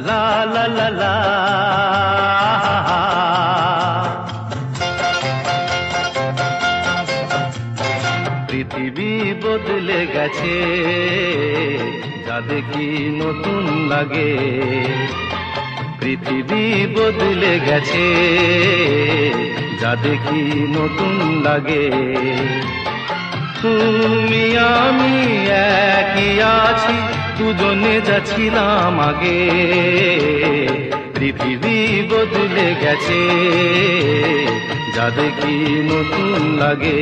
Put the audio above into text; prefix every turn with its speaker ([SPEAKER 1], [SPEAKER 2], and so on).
[SPEAKER 1] লা লা লা লা। পৃথিবী বদলে গেছে, যা দেখি নতুন লাগে। পৃথিবী বদলে গেছে, যা দেখি নতুন লাগে। তুমি আমি একই আছি, দুজনে যাচ্ছিলাম আগে। পৃথিবী বদলে গেছে, যা দেখি নতুন লাগে।